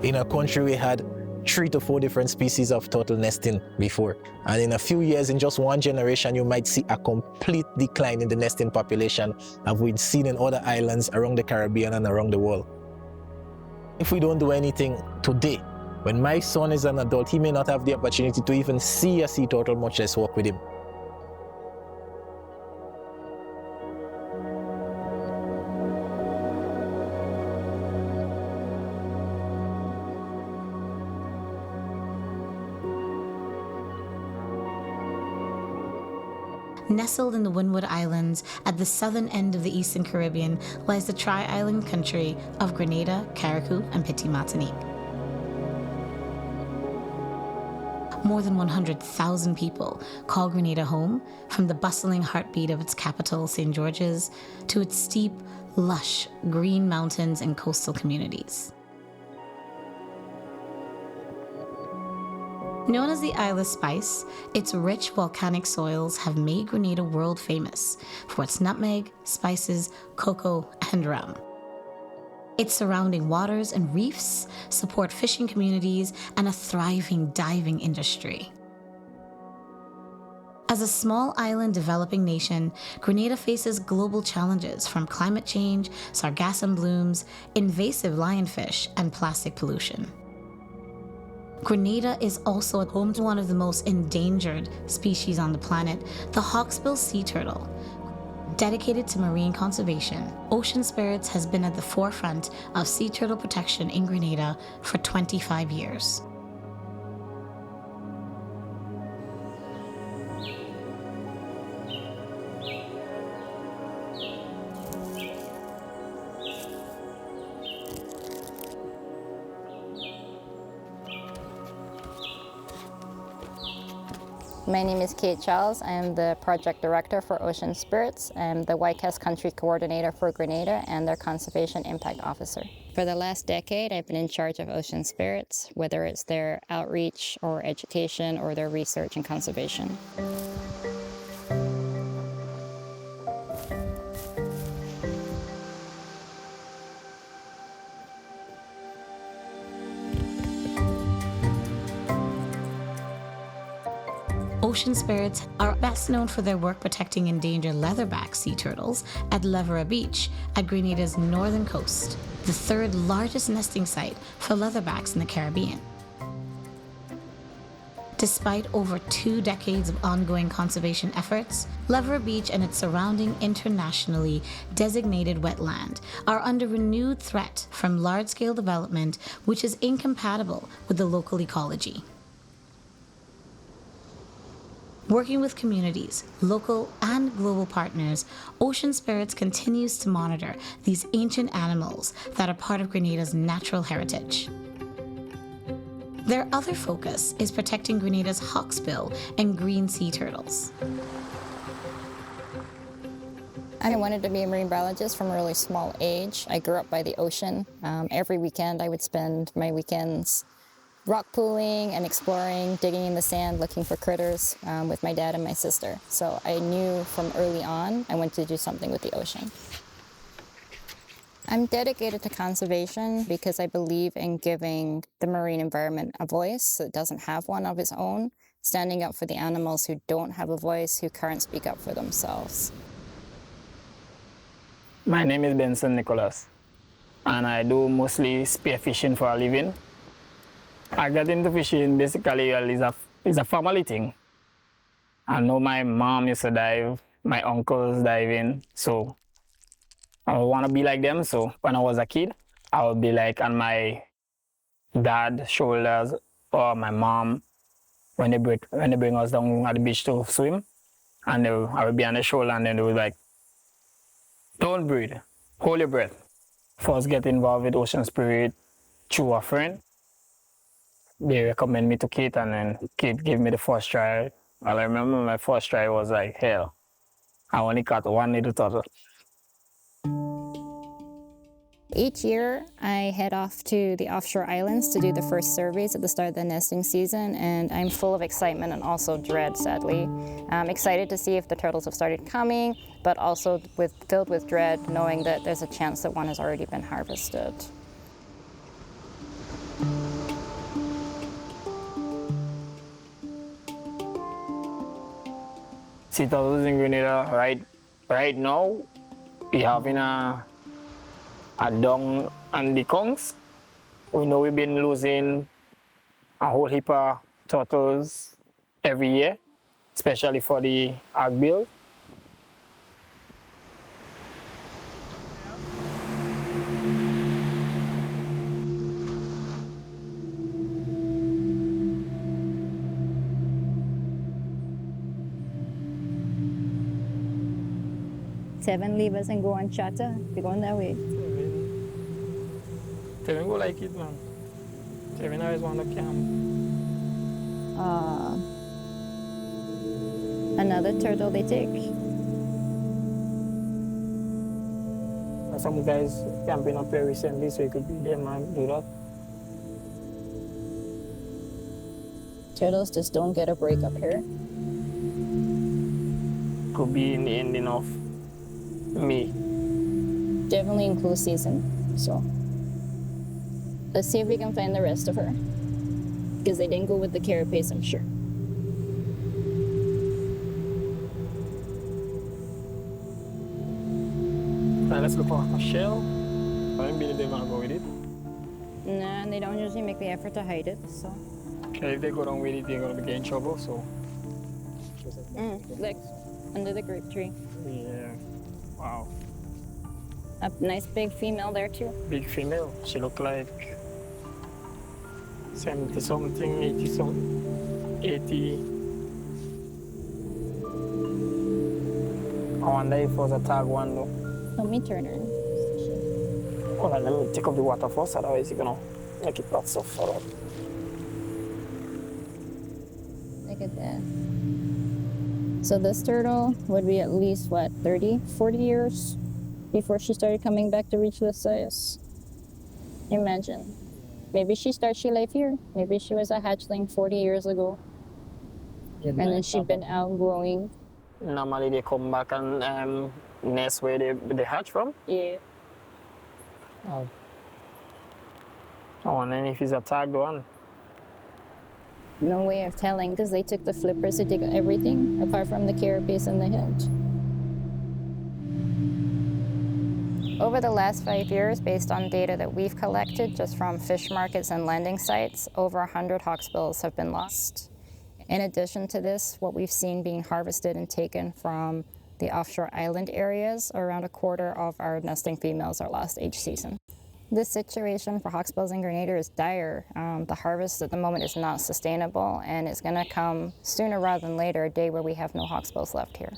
In a country we had 3 to 4 different species of turtle nesting before. And in a few years, in just one generation, you might see a complete decline in the nesting population as we've seen in other islands around the Caribbean and around the world. If we don't do anything today, when my son is an adult, he may not have the opportunity to even see a sea turtle, much less walk with him. Nestled in the Windward Islands at the southern end of the Eastern Caribbean lies the tri-island country of Grenada, Carriacou, and Petite Martinique. More than 100,000 people call Grenada home, from the bustling heartbeat of its capital, St. George's, to its steep, lush, green mountains and coastal communities. Known as the Isle of Spice, its rich volcanic soils have made Grenada world famous for its nutmeg, spices, cocoa, and rum. Its surrounding waters and reefs support fishing communities and a thriving diving industry. As a small island developing nation, Grenada faces global challenges from climate change, sargassum blooms, invasive lionfish, and plastic pollution. Grenada is also home to one of the most endangered species on the planet, the Hawksbill sea turtle. Dedicated to marine conservation, Ocean Spirits has been at the forefront of sea turtle protection in Grenada for 25 years. My name is Kate Charles. I am the project director for Ocean Spirits. I'm the YCAS country coordinator for Grenada and their conservation impact officer. For the last decade, I've been in charge of Ocean Spirits, whether it's their outreach or education or their research and conservation. Ocean Spirits are best known for their work protecting endangered leatherback sea turtles at Levera Beach at Grenada's northern coast, the third largest nesting site for leatherbacks in the Caribbean. Despite over 2 decades of ongoing conservation efforts, Levera Beach and its surrounding internationally designated wetland are under renewed threat from large-scale development, which is incompatible with the local ecology. Working with communities, local and global partners, Ocean Spirits continues to monitor these ancient animals that are part of Grenada's natural heritage. Their other focus is protecting Grenada's hawksbill and green sea turtles. I wanted to be a marine biologist from a really small age. I grew up by the ocean. Every weekend I would spend my weekends rock pooling and exploring, digging in the sand, looking for critters with my dad and my sister. So I knew from early on I wanted to do something with the ocean. I'm dedicated to conservation because I believe in giving the marine environment a voice that doesn't have one of its own, standing up for the animals who don't have a voice, who can't speak up for themselves. My name is Benson Nicholas, and I do mostly spearfishing for a living. I got into fishing basically it's a family thing. I know my mom used to dive, my uncles diving, so I want to be like them. So when I was a kid, I would be like on my dad's shoulders or my mom when they bring us down at the beach to swim, and I would be on the shoulder, and then they would like, don't breathe, hold your breath. First get involved with Ocean Spirit through a friend. They recommend me to Kate, and then Kate gave me the first try. Well, I remember my first try was like hell. I only caught one little turtle. Each year, I head off to the offshore islands to do the first surveys at the start of the nesting season, and I'm full of excitement and also dread, sadly. I'm excited to see if the turtles have started coming, but also filled with dread, knowing that there's a chance that one has already been harvested. sea turtles in Grenada right now, we having a down and the conchs. We know we've been losing a whole heap of turtles every year, especially for the Hawksbill. Seven leave us and go on chatter. They're going that way. Seven go like it, man. Seven always want to camp. Another turtle they take. Some guys camping up here recently, so you could be them and do that. Turtles just don't get a break up here. Could be in the ending of May. Definitely in close season. So let's see if we can find the rest of her. Because they didn't go with the carapace, I'm sure. Now let's look for a shell. I don't believe they're gonna go with it. Nah, and they don't usually make the effort to hide it, so. Okay, if they go down with it, they're gonna be getting trouble, so. Like under the grape tree. Yeah. Wow. A nice big female there too. Big female. She looked like 70 something, 80 something, 80. I wonder if it was a tag one though. Let me turn her. Hold on, let me take up the water first, otherwise you're gonna make it lots of further. Look at that. So this turtle would be at least, what, 30, 40 years before she started coming back to reach this size. Imagine. Maybe she started she life here. Maybe she was a hatchling 40 years ago. And then she'd been outgrowing. Normally they come back and nest where they hatch from. Yeah. Oh. Oh, and then if it's a tagged one. No way of telling because they took the flippers to take everything apart from the carapace and the head. Over the last 5 years, based on data that we've collected just from fish markets and landing sites, over 100 hawksbills have been lost. In addition to this, what we've seen being harvested and taken from the offshore island areas, around a quarter of our nesting females are lost each season. This situation for hawksbills in Grenada is dire. The harvest at the moment is not sustainable, and it's going to come sooner rather than later, a day where we have no hawksbills left here.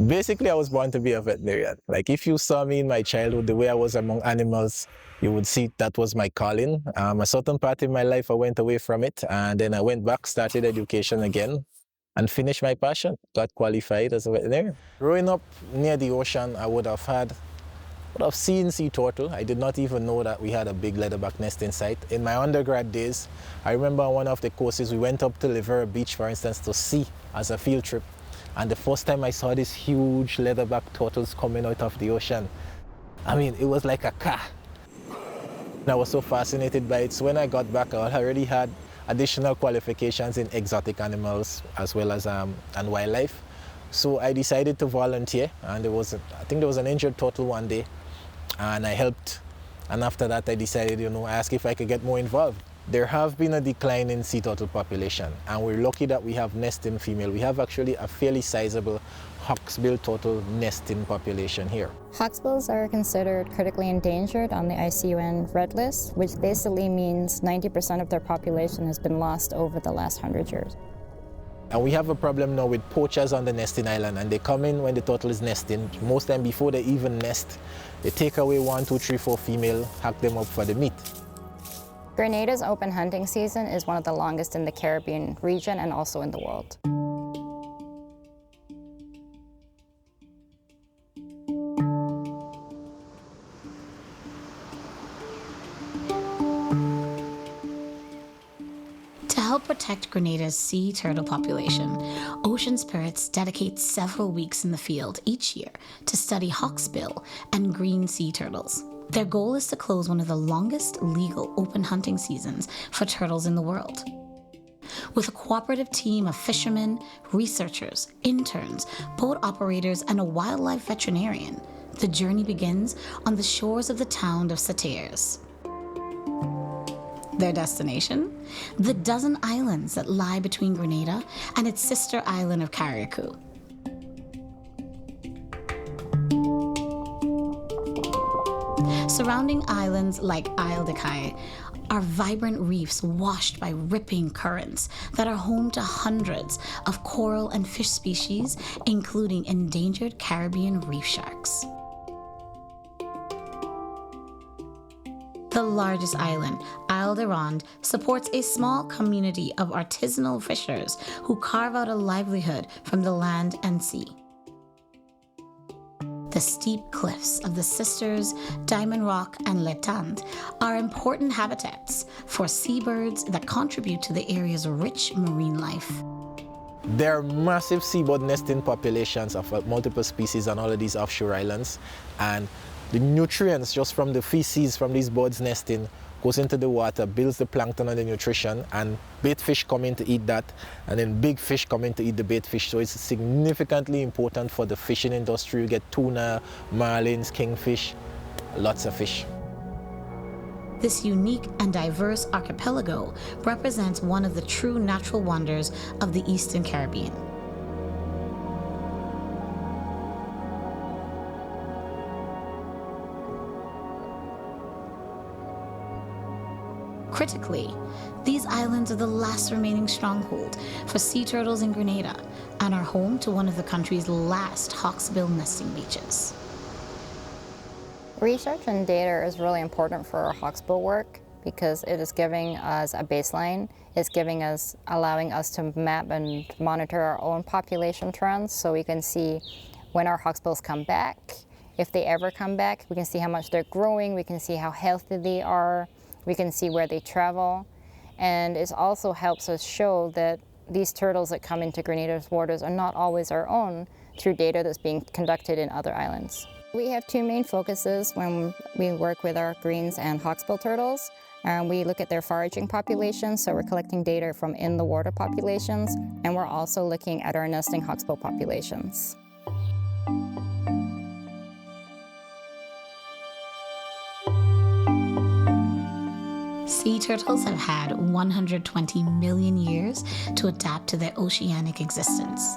Basically, I was born to be a veterinarian. Like, if you saw me in my childhood, the way I was among animals, you would see that was my calling. A certain part in my life, I went away from it, and then I went back, started education again, and finished my passion. Got qualified as a veterinarian. Growing up near the ocean, I would have seen sea turtle. I did not even know that we had a big leatherback nesting site. In my undergrad days, I remember on one of the courses, we went up to Livera Beach, for instance, to see as a field trip. And the first time I saw these huge leatherback turtles coming out of the ocean, I mean, it was like a car. And I was so fascinated by it. So when I got back, I already had additional qualifications in exotic animals as well as and wildlife. So I decided to volunteer, and I think there was an injured turtle one day, and I helped. And after that, I decided, I asked if I could get more involved. There have been a decline in sea turtle population, and we're lucky that we have nesting female. We have actually a fairly sizable hawksbill turtle nesting population here. Hawksbills are considered critically endangered on the ICUN Red List, which basically means 90% of their population has been lost over the last 100 years. And we have a problem now with poachers on the nesting island, and they come in when the turtle is nesting. Most time before they even nest, they take away 1, 2, 3, 4 female, hack them up for the meat. Grenada's open hunting season is one of the longest in the Caribbean region and also in the world. To help help protect Grenada's sea turtle population, Ocean Spirits dedicate several weeks in the field each year to study hawksbill and green sea turtles. Their goal is to close one of the longest legal open hunting seasons for turtles in the world. With a cooperative team of fishermen, researchers, interns, boat operators, and a wildlife veterinarian, the journey begins on the shores of the town of Sauteurs. Their destination? The dozen islands that lie between Grenada and its sister island of Carriacou. Surrounding islands like Isle de Caille are vibrant reefs washed by ripping currents that are home to hundreds of coral and fish species, including endangered Caribbean reef sharks. The largest island, Isle de Ronde, supports a small community of artisanal fishers who carve out a livelihood from the land and sea. The steep cliffs of the Sisters, Diamond Rock, and L'Etande are important habitats for seabirds that contribute to the area's rich marine life. There are massive seabird nesting populations of multiple species on all of these offshore islands, and the nutrients just from the feces from these birds nesting goes into the water, builds the plankton and the nutrition, and bait fish come in to eat that, and then big fish come in to eat the bait fish. So it's significantly important for the fishing industry. You get tuna, marlins, kingfish, lots of fish. This unique and diverse archipelago represents one of the true natural wonders of the Eastern Caribbean. Critically, these islands are the last remaining stronghold for sea turtles in Grenada and are home to one of the country's last hawksbill nesting beaches. Research and data is really important for our hawksbill work because it is giving us a baseline. It's allowing us to map and monitor our own population trends so we can see when our hawksbills come back. If they ever come back, we can see how much they're growing, we can see how healthy they are, we can see where they travel, and it also helps us show that these turtles that come into Grenada's waters are not always our own through data that's being conducted in other islands. We have two main focuses when we work with our greens and hawksbill turtles. We look at their foraging populations, so we're collecting data from in the water populations, and we're also looking at our nesting hawksbill populations. Sea turtles have had 120 million years to adapt to their oceanic existence.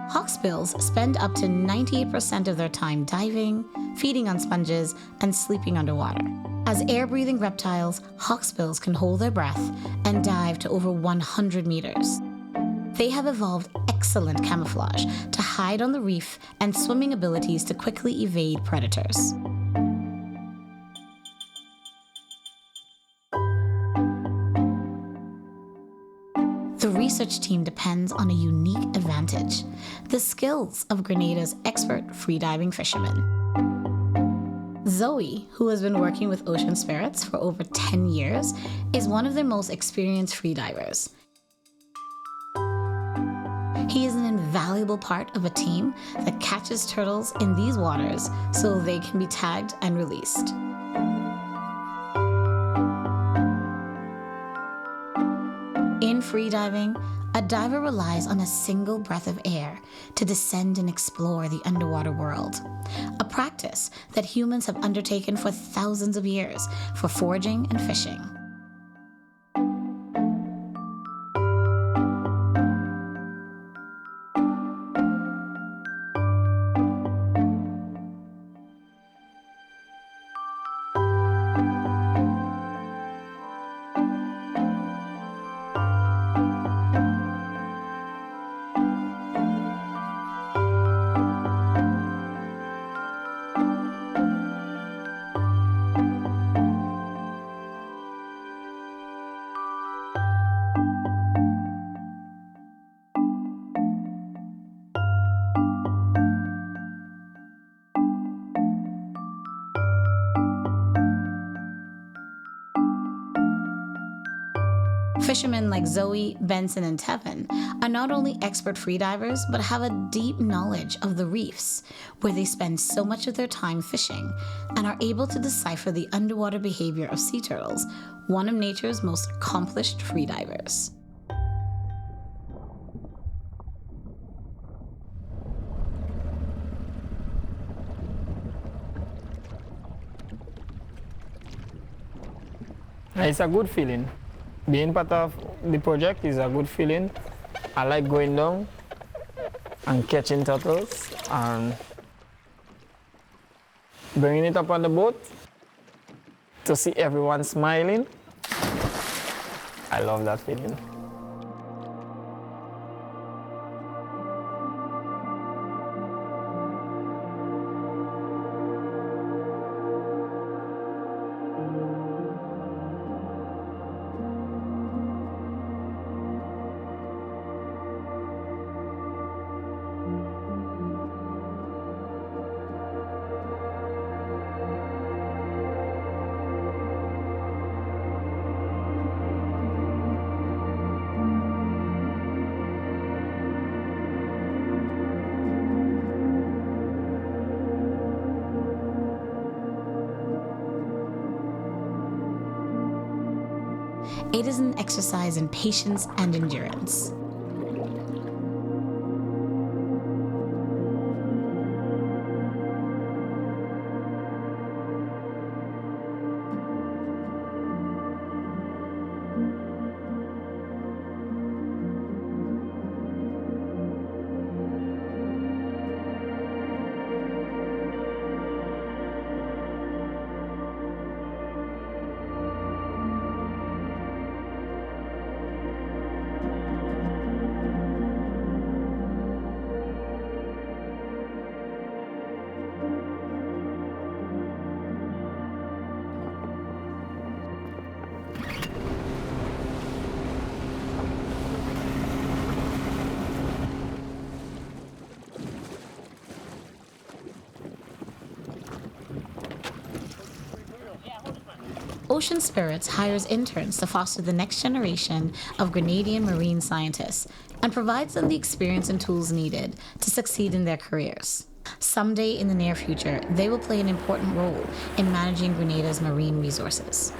Hawksbills spend up to 98% of their time diving, feeding on sponges, and sleeping underwater. As air-breathing reptiles, hawksbills can hold their breath and dive to over 100 meters. They have evolved excellent camouflage to hide on the reef and swimming abilities to quickly evade predators. The research team depends on a unique advantage: the skills of Grenada's expert freediving fishermen. Zoe, who has been working with Ocean Spirits for over 10 years, is one of their most experienced freedivers. He is an invaluable part of a team that catches turtles in these waters so they can be tagged and released. In freediving, a diver relies on a single breath of air to descend and explore the underwater world, a practice that humans have undertaken for thousands of years for foraging and fishing. Fishermen like Zoe, Benson, and Tevin are not only expert freedivers, but have a deep knowledge of the reefs, where they spend so much of their time fishing, and are able to decipher the underwater behavior of sea turtles, one of nature's most accomplished freedivers. It's a good feeling. Being part of the project is a good feeling. I like going down and catching turtles and bringing it up on the boat to see everyone smiling. I love that feeling. It is an exercise in patience and endurance. Ocean Spirits hires interns to foster the next generation of Grenadian marine scientists and provides them the experience and tools needed to succeed in their careers. Someday in the near future, they will play an important role in managing Grenada's marine resources.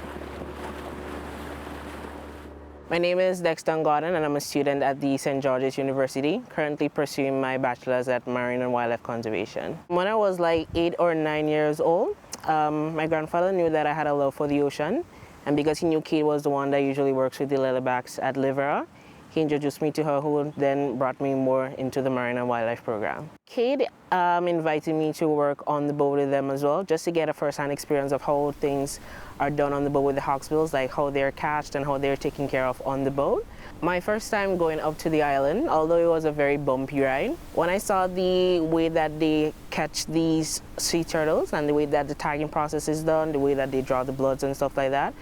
My name is Dexter Gordon and I'm a student at the St. George's University, currently pursuing my bachelor's at Marine and Wildlife Conservation. When I was like 8 or 9 years old, my grandfather knew that I had a love for the ocean, and because he knew Kate was the one that usually works with the lilybacks at Livera, he introduced me to her, who then brought me more into the Marine and Wildlife program. Kate invited me to work on the boat with them as well, just to get a first-hand experience of how things are done on the boat with the Hawksbills, like how they're catched and how they're taken care of on the boat. My first time going up to the island, although it was a very bumpy ride, when I saw the way that they catch these sea turtles and the way that the tagging process is done, the way that they draw the bloods and stuff like that,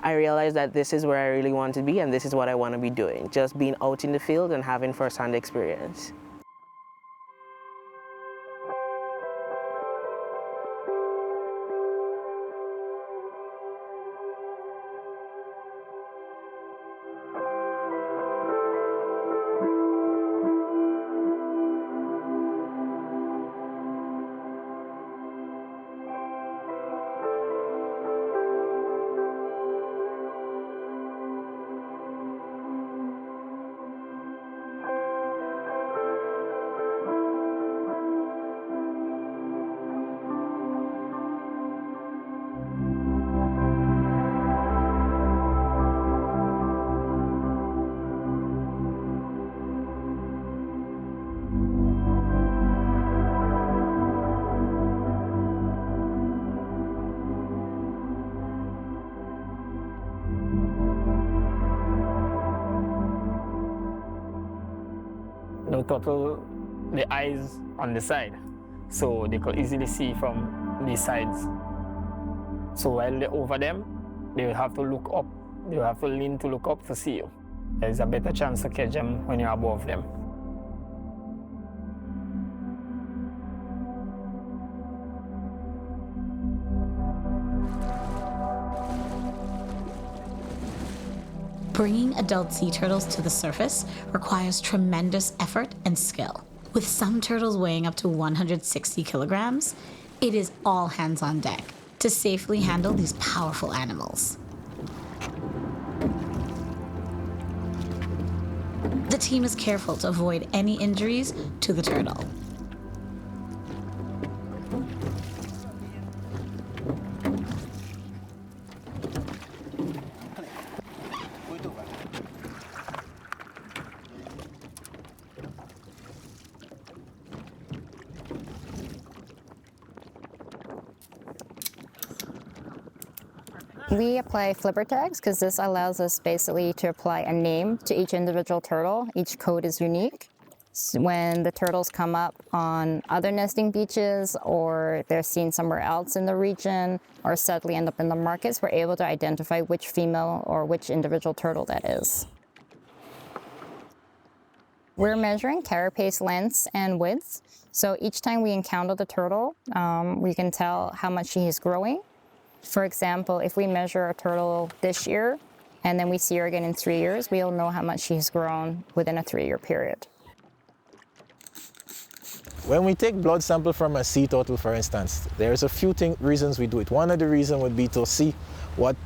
I realized that this is where I really want to be and this is what I want to be doing, just being out in the field and having first-hand experience. The turtle, the eyes on the side, so they could easily see from the sides. So while they're over them, they will have to look up. They will have to lean to look up to see you. There's a better chance to catch them when you're above them. Bringing adult sea turtles to the surface requires tremendous effort and skill. With some turtles weighing up to 160 kilograms, it is all hands on deck to safely handle these powerful animals. The team is careful to avoid any injuries to the turtle. We apply flipper tags because this allows us basically to apply a name to each individual turtle. Each code is unique. So when the turtles come up on other nesting beaches or they're seen somewhere else in the region or sadly end up in the markets, we're able to identify which female or which individual turtle that is. We're measuring carapace lengths and widths. So each time we encounter the turtle, we can tell how much she is growing. For example, if we measure a turtle this year and then we see her again in 3 years, we'll know how much she has grown within a 3-year period. When we take blood sample from a sea turtle, for instance, there's a few reasons we do it. One of the reasons would be to see what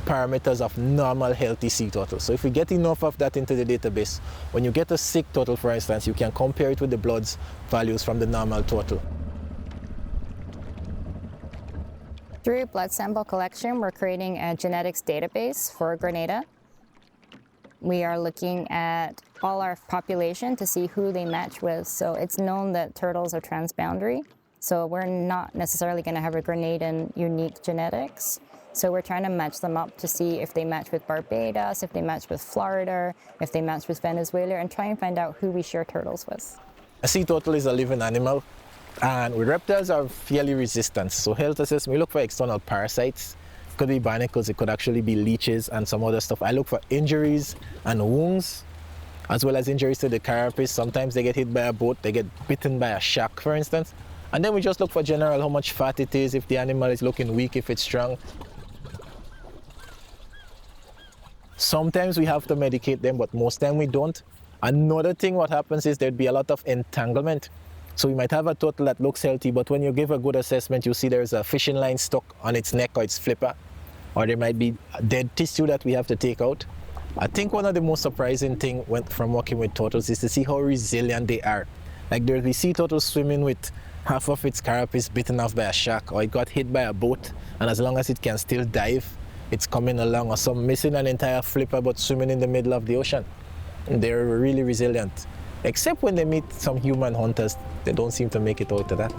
parameters of normal healthy sea turtle. So if we get enough of that into the database, when you get a sick turtle, for instance, you can compare it with the blood values from the normal turtle. Through blood sample collection, we're creating a genetics database for Grenada. We are looking at all our population to see who they match with. So it's known that turtles are transboundary. So we're not necessarily going to have a Grenadian unique genetics. So we're trying to match them up to see if they match with Barbados, if they match with Florida, if they match with Venezuela, and try and find out who we share turtles with. A sea turtle is a living animal. And with reptiles are fairly resistant. So health assessment, we look for external parasites. It could be barnacles, it could actually be leeches and some other stuff. I look for injuries and wounds, as well as injuries to the carapace. Sometimes they get hit by a boat, they get bitten by a shark, for instance. And then we just look for general how much fat it is, if the animal is looking weak, if it's strong. Sometimes we have to medicate them, but most time we don't. Another thing what happens is there'd be a lot of entanglement. So we might have a turtle that looks healthy, but when you give a good assessment, you see there's a fishing line stuck on its neck or its flipper, or there might be dead tissue that we have to take out. I think one of the most surprising things from working with turtles is to see how resilient they are. Like there'll be sea turtles swimming with half of its carapace bitten off by a shark, or it got hit by a boat, and as long as it can still dive, it's coming along, or some missing an entire flipper but swimming in the middle of the ocean. And they're really resilient. Except when they meet some human hunters, they don't seem to make it out of that.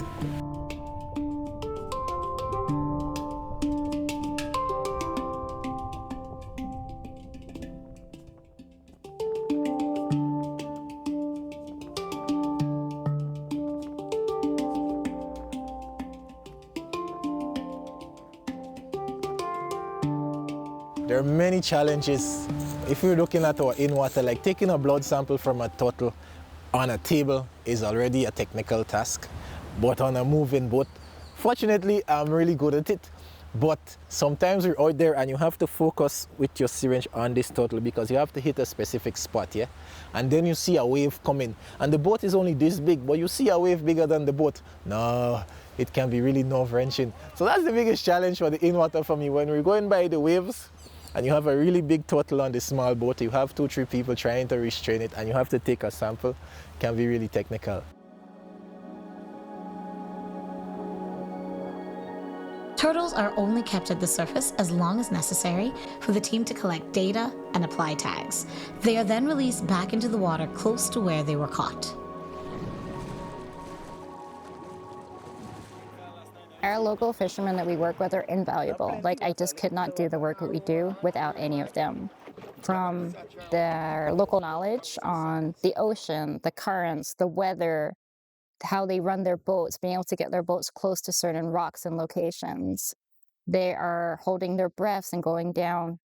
There are many challenges. If you're looking at our in-water, like taking a blood sample from a turtle on a table is already a technical task, but on a moving boat, fortunately, I'm really good at it. But sometimes you're out there and you have to focus with your syringe on this turtle because you have to hit a specific spot, yeah? And then you see a wave coming, and the boat is only this big, but you see a wave bigger than the boat. No, it can be really nerve-wrenching. So that's the biggest challenge for the in-water for me. When we're going by the waves, and you have a really big turtle on this small boat, you have 2-3 people trying to restrain it, and you have to take a sample. It can be really technical. Turtles are only kept at the surface as long as necessary for the team to collect data and apply tags. They are then released back into the water close to where they were caught. Our local fishermen that we work with are invaluable. Like, I just could not do the work that we do without any of them. From their local knowledge on the ocean, the currents, the weather, how they run their boats, being able to get their boats close to certain rocks and locations. They are holding their breaths and going down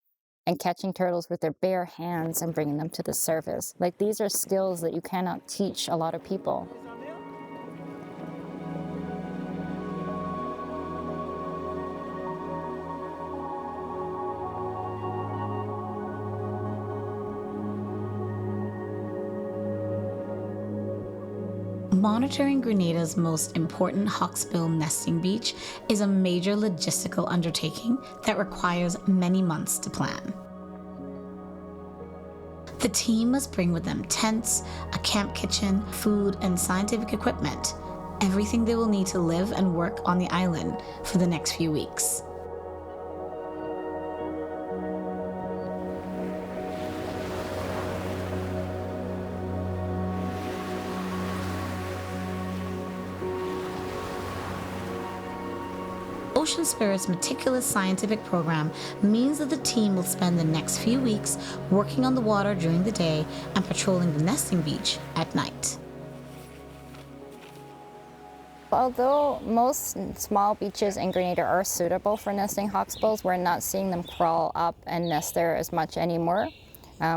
and catching turtles with their bare hands and bringing them to the surface. Like, these are skills that you cannot teach a lot of people. Monitoring Grenada's most important Hawksbill nesting beach is a major logistical undertaking that requires many months to plan. The team must bring with them tents, a camp kitchen, food, and scientific equipment, everything they will need to live and work on the island for the next few weeks. Ocean Spirit's meticulous scientific program means that the team will spend the next few weeks working on the water during the day and patrolling the nesting beach at night. Although most small beaches in Grenada are suitable for nesting hawksbills, we're not seeing them crawl up and nest there as much anymore.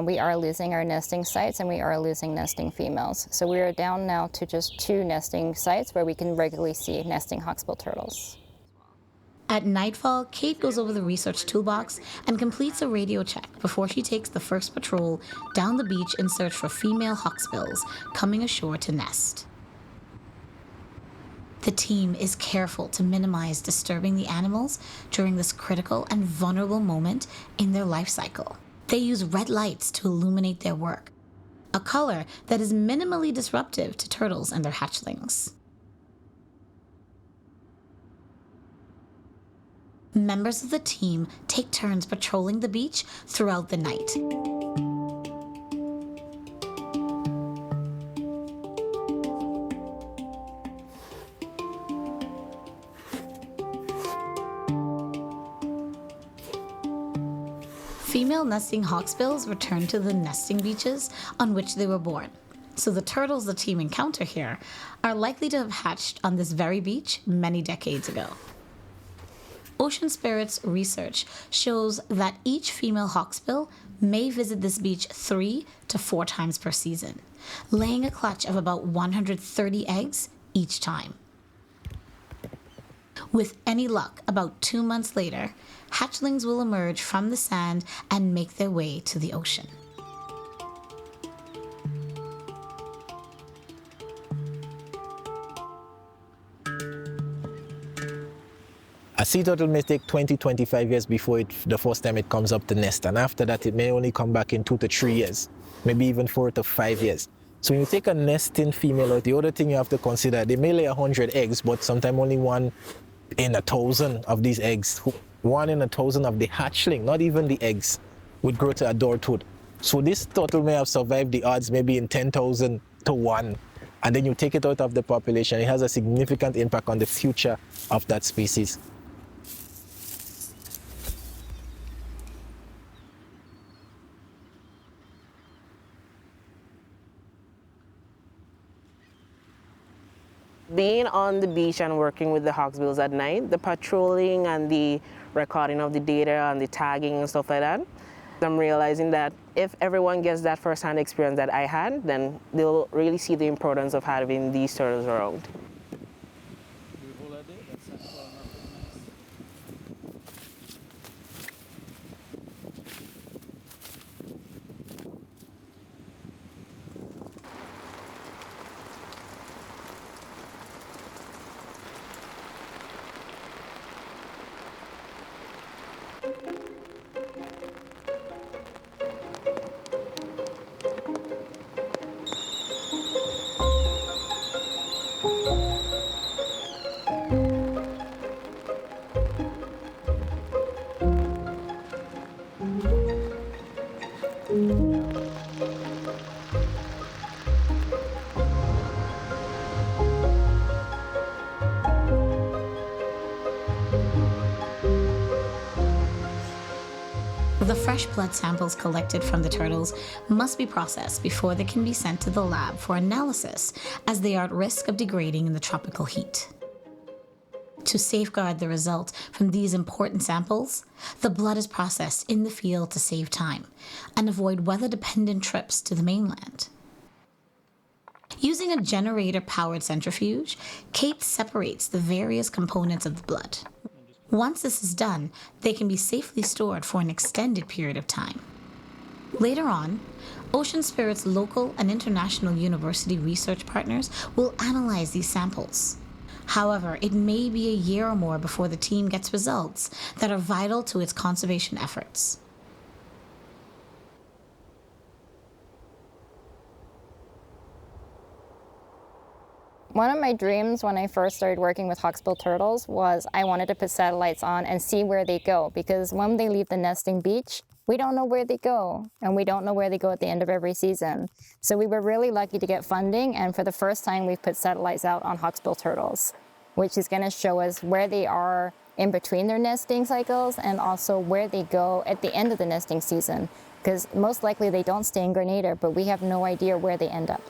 We are losing our nesting sites and we are losing nesting females. So we are down now to just 2 nesting sites where we can regularly see nesting hawksbill turtles. At nightfall, Kate goes over the research toolbox and completes a radio check before she takes the first patrol down the beach in search for female hawksbills coming ashore to nest. The team is careful to minimize disturbing the animals during this critical and vulnerable moment in their life cycle. They use red lights to illuminate their work, a color that is minimally disruptive to turtles and their hatchlings. Members of the team take turns patrolling the beach throughout the night. Female nesting hawksbills return to the nesting beaches on which they were born. So the turtles the team encounter here are likely to have hatched on this very beach many decades ago. Ocean Spirit's research shows that each female hawksbill may visit this beach 3 to 4 times per season, laying a clutch of about 130 eggs each time. With any luck, about 2 months later, hatchlings will emerge from the sand and make their way to the ocean. A sea turtle may take 20-25 years before the first time it comes up to nest, and after that it may only come back in 2 to 3 years, maybe even 4 to 5 years. So when you take a nesting female out, the other thing you have to consider, they may lay 100 eggs, but sometimes only 1 in 1,000 of these eggs, 1 in 1,000 of the hatchling, not even the eggs, would grow to adulthood. So this turtle may have survived the odds maybe in 10,000 to 1, and then you take it out of the population, it has a significant impact on the future of that species. Being on the beach and working with the hawksbills at night, the patrolling and the recording of the data and the tagging and stuff like that, I'm realizing that if everyone gets that first-hand experience that I had, then they'll really see the importance of having these turtles around. The fresh blood samples collected from the turtles must be processed before they can be sent to the lab for analysis, as they are at risk of degrading in the tropical heat. To safeguard the result from these important samples, the blood is processed in the field to save time and avoid weather-dependent trips to the mainland. Using a generator-powered centrifuge, Kate separates the various components of the blood. Once this is done, they can be safely stored for an extended period of time. Later on, Ocean Spirit's local and international university research partners will analyze these samples. However, it may be a year or more before the team gets results that are vital to its conservation efforts. One of my dreams when I first started working with Hawksbill turtles was I wanted to put satellites on and see where they go, because when they leave the nesting beach, we don't know where they go, and we don't know where they go at the end of every season. So we were really lucky to get funding, and for the first time we've put satellites out on Hawksbill turtles, which is going to show us where they are in between their nesting cycles and also where they go at the end of the nesting season, because most likely they don't stay in Grenada, but we have no idea where they end up.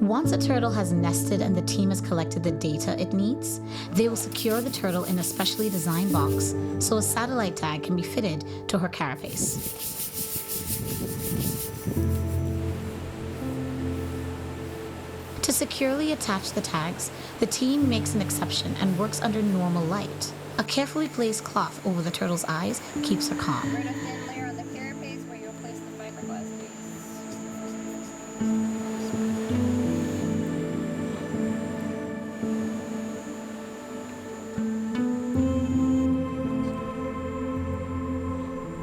Once a turtle has nested and the team has collected the data it needs, they will secure the turtle in a specially designed box so a satellite tag can be fitted to her carapace. To securely attach the tags, the team makes an exception and works under normal light. A carefully placed cloth over the turtle's eyes keeps her calm. Spread a thin layer on the carapace where you'll place the fiberglass piece.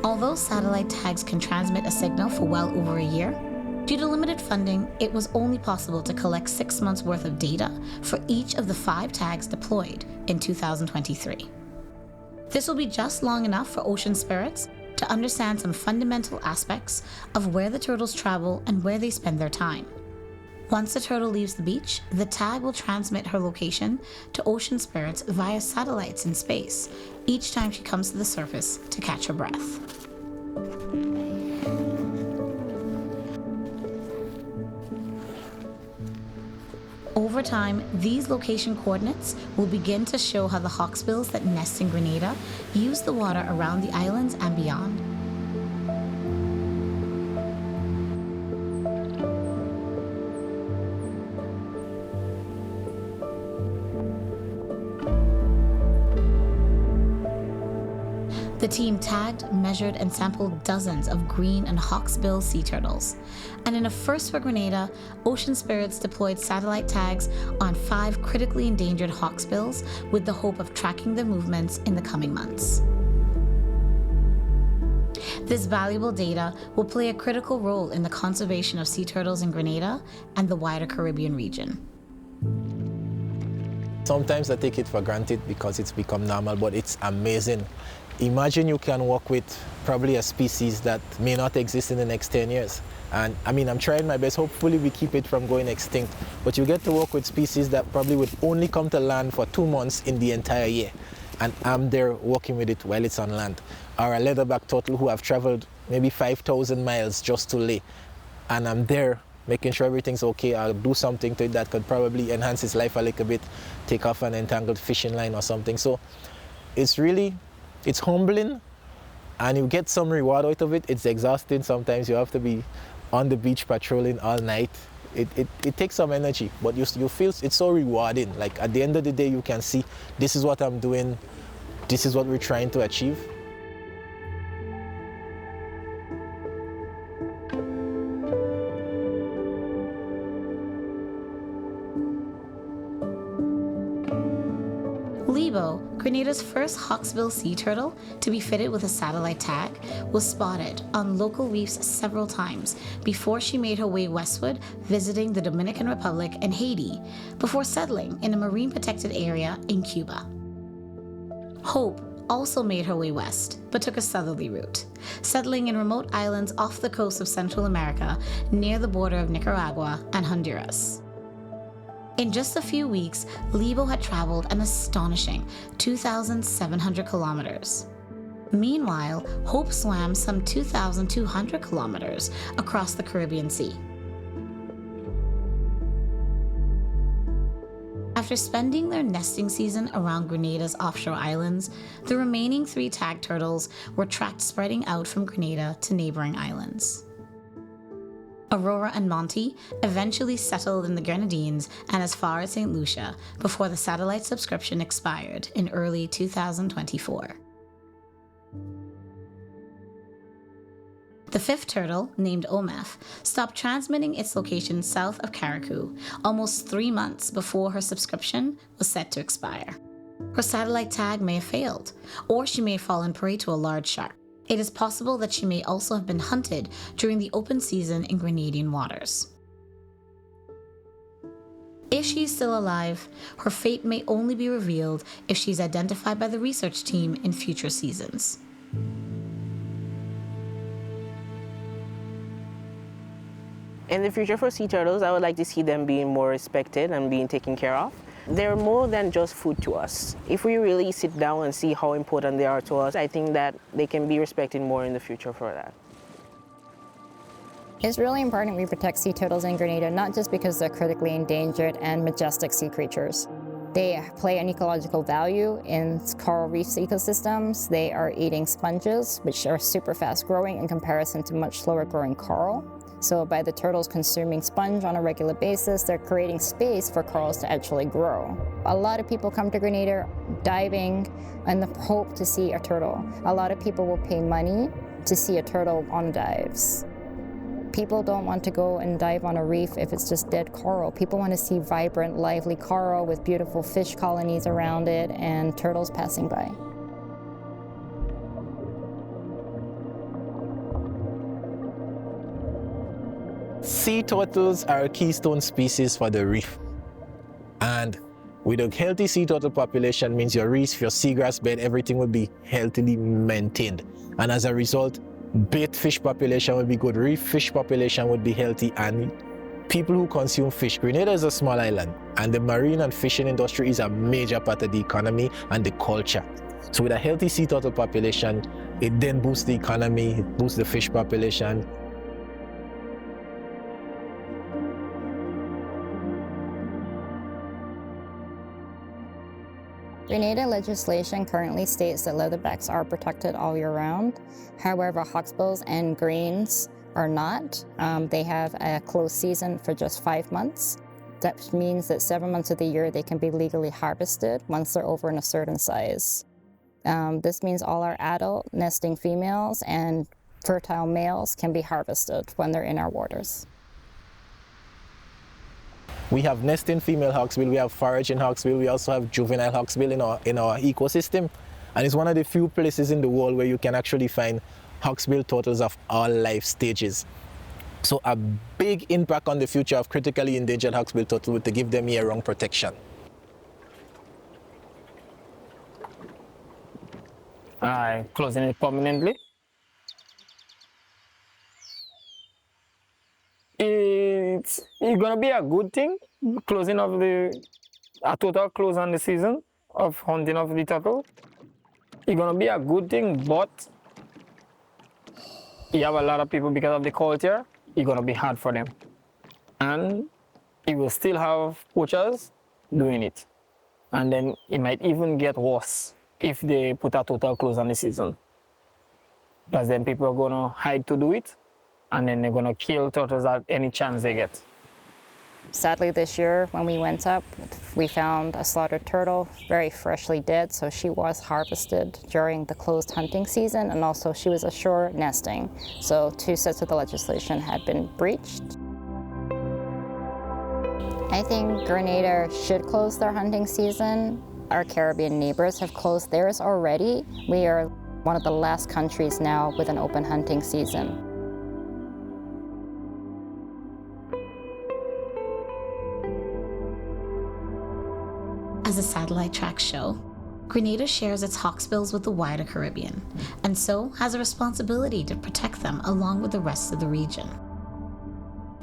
Although satellite tags can transmit a signal for well over a year, due to limited funding, it was only possible to collect 6 months' worth of data for each of the 5 tags deployed in 2023. This will be just long enough for Ocean Spirits to understand some fundamental aspects of where the turtles travel and where they spend their time. Once the turtle leaves the beach, the tag will transmit her location to Ocean Spirits via satellites in space each time she comes to the surface to catch her breath. Over time, these location coordinates will begin to show how the hawksbills that nest in Grenada use the water around the islands and beyond. The team tagged, measured, and sampled dozens of green and hawksbill sea turtles. And in a first for Grenada, Ocean Spirits deployed satellite tags on 5 critically endangered hawksbills with the hope of tracking their movements in the coming months. This valuable data will play a critical role in the conservation of sea turtles in Grenada and the wider Caribbean region. Sometimes I take it for granted because it's become normal, but it's amazing. Imagine you can work with probably a species that may not exist in the next 10 years. And I mean, I'm trying my best. Hopefully we keep it from going extinct. But you get to work with species that probably would only come to land for 2 months in the entire year. And I'm there working with it while it's on land. Or a leatherback turtle who have traveled maybe 5,000 miles just to lay. And I'm there making sure everything's okay. I'll do something to it that could probably enhance its life a little bit, take off an entangled fishing line or something. So it's humbling, and you get some reward out of it. It's exhausting. Sometimes you have to be on the beach patrolling all night. It takes some energy, but you feel it's so rewarding. Like at the end of the day, you can see this is what I'm doing, this is what we're trying to achieve. Lebo, Grenada's first hawksbill sea turtle to be fitted with a satellite tag, was spotted on local reefs several times before she made her way westward, visiting the Dominican Republic and Haiti, before settling in a marine protected area in Cuba. Hope also made her way west, but took a southerly route, settling in remote islands off the coast of Central America near the border of Nicaragua and Honduras. In just a few weeks, Lebo had traveled an astonishing 2,700 kilometers. Meanwhile, Hope swam some 2,200 kilometers across the Caribbean Sea. After spending their nesting season around Grenada's offshore islands, the remaining 3 tag turtles were tracked spreading out from Grenada to neighboring islands. Aurora and Monty eventually settled in the Grenadines and as far as St. Lucia before the satellite subscription expired in early 2024. The 5th turtle, named Omef, stopped transmitting its location south of Carriacou almost 3 months before her subscription was set to expire. Her satellite tag may have failed, or she may have fallen prey to a large shark. It is possible that she may also have been hunted during the open season in Grenadian waters. If she is still alive, her fate may only be revealed if she is identified by the research team in future seasons. In the future for sea turtles, I would like to see them being more respected and being taken care of. They're more than just food to us. If we really sit down and see how important they are to us, I think that they can be respected more in the future for that. It's really important we protect sea turtles in Grenada, not just because they're critically endangered and majestic sea creatures. They play an ecological value in coral reef ecosystems. They are eating sponges, which are super fast growing in comparison to much slower growing coral. So by the turtles consuming sponge on a regular basis, they're creating space for corals to actually grow. A lot of people come to Grenada diving in the hope to see a turtle. A lot of people will pay money to see a turtle on dives. People don't want to go and dive on a reef if it's just dead coral. People want to see vibrant, lively coral with beautiful fish colonies around it and turtles passing by. Sea turtles are a keystone species for the reef. And with a healthy sea turtle population means your reef, your seagrass bed, everything will be healthily maintained. And as a result, bait fish population will be good, reef fish population would be healthy, and people who consume fish. Grenada is a small island, and the marine and fishing industry is a major part of the economy and the culture. So with a healthy sea turtle population, it then boosts the economy, it boosts the fish population. Grenada legislation currently states that leatherbacks are protected all year round. However, hawksbills and greens are not. They have a closed season for just 5 months. That means that 7 months of the year they can be legally harvested once they're over in a certain size. This means all our adult nesting females and fertile males can be harvested when they're in our waters. We have nesting female hawksbill, we have foraging hawksbill, we also have juvenile hawksbill in our ecosystem. And it's one of the few places in the world where you can actually find hawksbill turtles of all life stages. So a big impact on the future of critically endangered hawksbill turtle would to give them year-round protection. Closing it permanently. It's gonna be a good thing, closing of a total close on the season of hunting of the turtle. It's gonna be a good thing, but you have a lot of people because of the culture, it's gonna be hard for them. And you will still have poachers doing it. And then it might even get worse if they put a total close on the season. Because then people are gonna hide to do it, and then they're gonna kill turtles at any chance they get. Sadly, this year when we went up, we found a slaughtered turtle, very freshly dead, so she was harvested during the closed hunting season, and also she was ashore nesting. So 2 sets of the legislation had been breached. I think Grenada should close their hunting season. Our Caribbean neighbors have closed theirs already. We are one of the last countries now with an open hunting season. As the satellite tracks show, Grenada shares its hawksbills with the wider Caribbean, and so has a responsibility to protect them along with the rest of the region.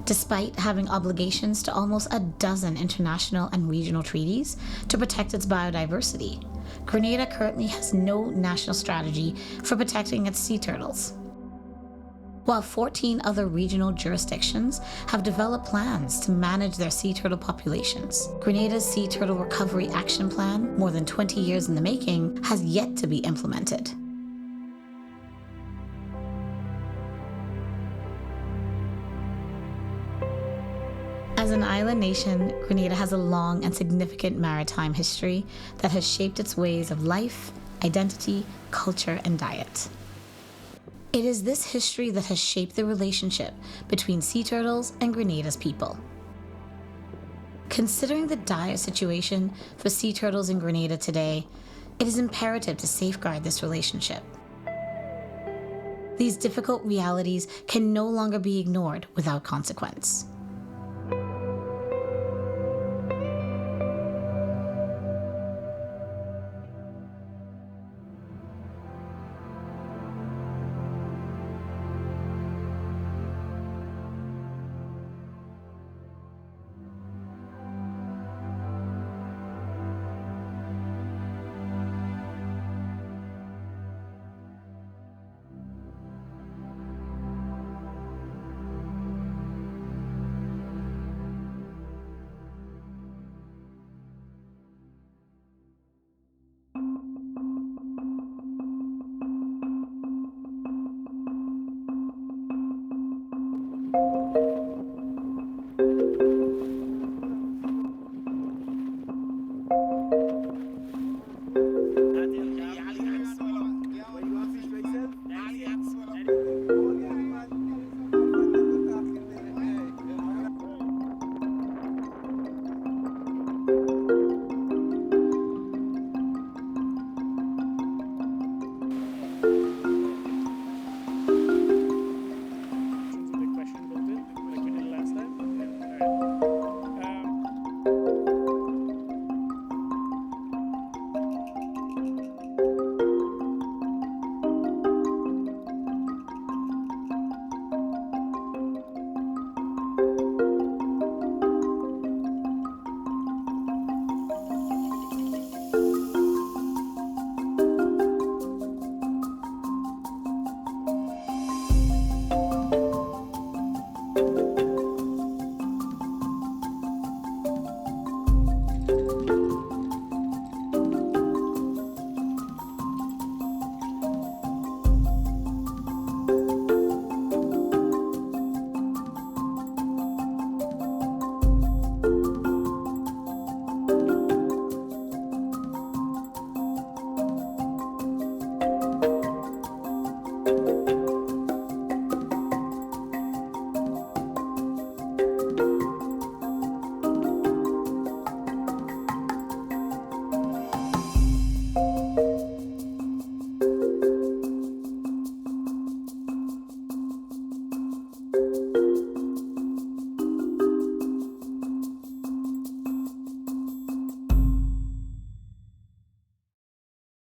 Despite having obligations to almost a dozen international and regional treaties to protect its biodiversity, Grenada currently has no national strategy for protecting its sea turtles. while 14 other regional jurisdictions have developed plans to manage their sea turtle populations. Grenada's Sea Turtle Recovery Action Plan, more than 20 years in the making, has yet to be implemented. As an island nation, Grenada has a long and significant maritime history that has shaped its ways of life, identity, culture, and diet. It is this history that has shaped the relationship between sea turtles and Grenada's people. Considering the dire situation for sea turtles in Grenada today, it is imperative to safeguard this relationship. These difficult realities can no longer be ignored without consequence. The question built in, like we did last time? All right.